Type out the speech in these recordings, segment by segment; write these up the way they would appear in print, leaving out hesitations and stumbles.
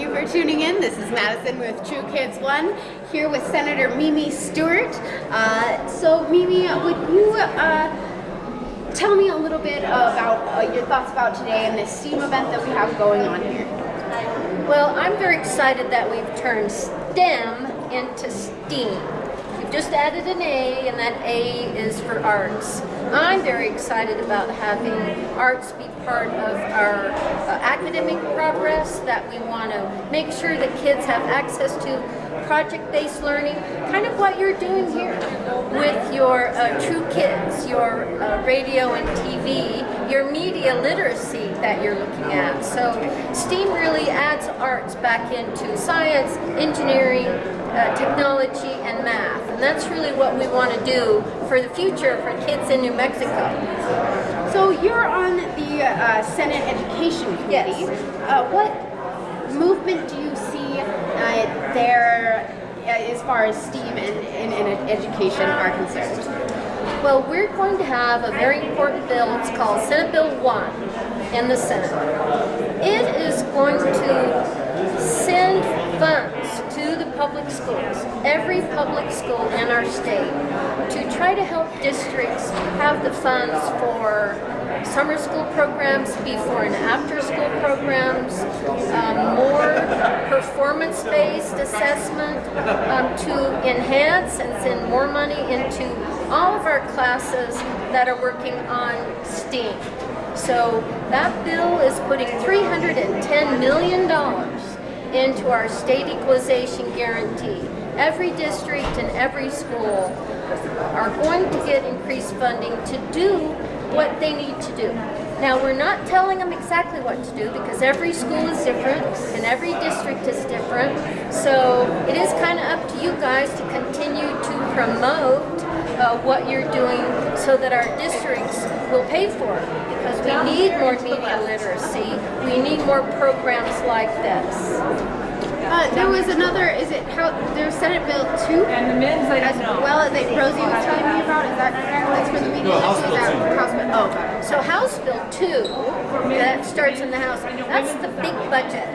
you for tuning in. This is Madison with True Kids One, here with Senator Mimi Stewart. So Mimi, would you tell me a little bit about your thoughts about today and this STEAM event that we have going on here? Well, I'm very excited that we've turned STEM into STEAM. We've just added an A, and that A is for arts. I'm very excited about having arts be part of our academic progress, that we want to make sure that kids have access to project-based learning, kind of what you're doing here with your True Kids, your radio and TV, your media literacy that you're looking at. So STEAM really adds arts back into science, engineering, technology, and math. And that's really what we want to do for the future for kids in New Mexico. So you're on the Senate Education Committee. Yes. What movement do you see there as far as STEAM and education are concerned? Well, we're going to have a very important bill. It's called Senate Bill 1 in the Senate. It is going to send funds to the public schools, every public school in our state, to try to help districts have the funds for summer school programs, before and after school programs, more performance-based assessment to enhance and send more money into all of our classes that are working on STEAM. So that bill is putting $310 million into our state equalization guarantee. Every district and every school are going to get increased funding to do what they need to do. Now, we're not telling them exactly what to do because every school is different and every district is different. So it is kind of up to you guys to continue to promote what you're doing so that our districts will pay for it, because we need more media literacy. We need more programs like this. There was another, there's Senate Bill 2? And the men's, I don't know. Well, that Rosie was telling me about, is that correct? That's for the media? No, House Bill 2. House Bill, oh, got it. So House Bill 2, that starts in the House, that's the big budget.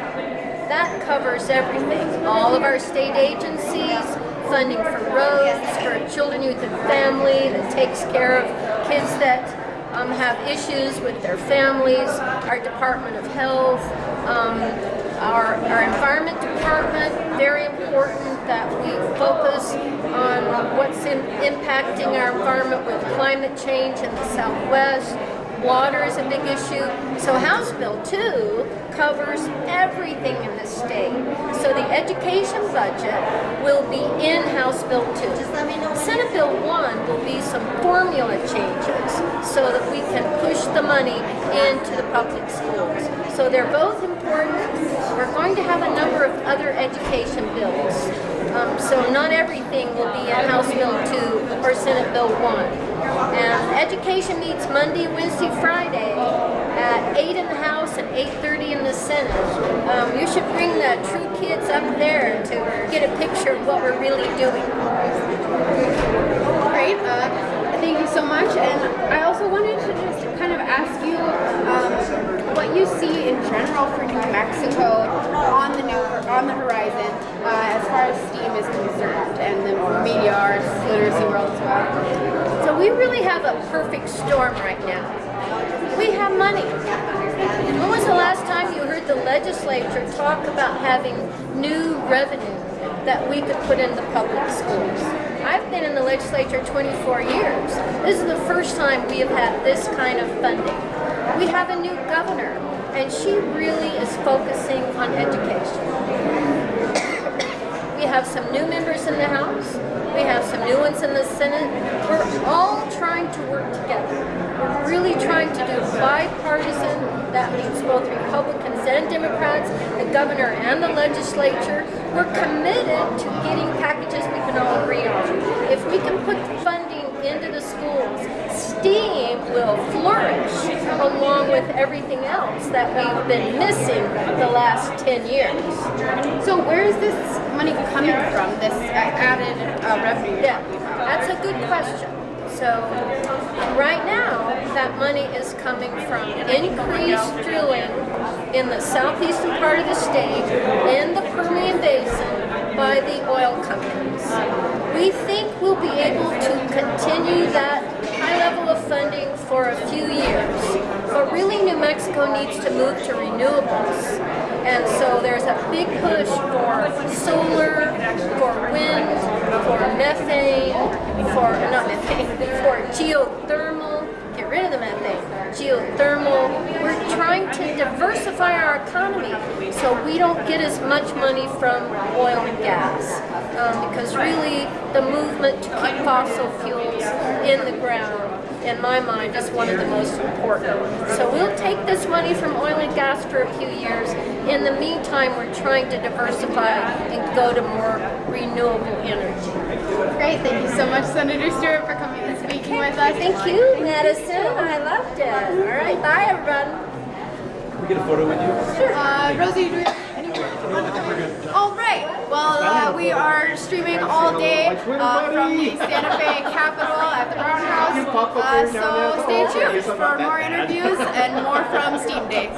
That covers everything. All of our state agencies, funding for roads, for children, youth, and family, that takes care of kids that have issues with their families, our Department of Health, our Environment Department, very important that we focus on what's impacting our environment with climate change in the Southwest. Water is a big issue. So House Bill 2 covers everything in the state. So the education budget will be in House Bill 2. Senate Bill 1 will be some formula changes so that we can push the money into the public schools. So they're both important. We're going to have a number of other education bills. So not everything will be in House Bill 2 or Senate Bill 1. And education meets Monday, Wednesday, Friday at 8 in the House and 8:30 in the Senate. You should bring the True Kids up there to get a picture of what we're really doing. Great. Thank you so much. And I also wanted to just kind of ask you what you see in general for New Mexico on the horizon as far as STEAM is concerned, and the media arts literacy world as well. So we really have a perfect storm right now. We have money. When was the last time you heard the legislature talk about having new revenue that we could put in the public schools? I've been in the legislature 24 years. This is the first time we have had this kind of funding. We have a new governor, and she really is focusing on education. We have some new members in the House. We have some new ones in the Senate. We're all trying to work together. We're really trying to do bipartisan. That means both Republicans and Democrats, the governor and the legislature. We're committed to getting packages we can all agree on. If we can put funding into the schools, STEAM will flourish along with everything else that we've been missing the last 10 years. So where is this money coming from, this added revenue? Yeah, that's a good question. So right now, that money is coming from increased drilling in the southeastern part of the state, in the Permian Basin, by the oil companies. We think we'll be able to continue that high level of funding for a few years. But really, New Mexico needs to move to renewables. And so there's a big push for solar, for wind, for methane, for geothermal. Get rid of the methane. Geothermal. We're trying to diversify our economy so we don't get as much money from oil and gas. Because really, the movement to keep fossil fuels in the ground, in my mind, is one of the most important. So we'll take this money from oil and gas for a few years. In the meantime, we're trying to diversify and go to more renewable energy. Great. Thank you so much, Senator Stewart, for coming and speaking with us. Thank you, Madison. I loved it. All right, bye, everyone. Can we get a photo with you? Sure. Rosie, do we have any All right. Well, we are streaming all day from the Santa Fe Capitol at the Brown House. So stay tuned for more interviews and more from Steam Day.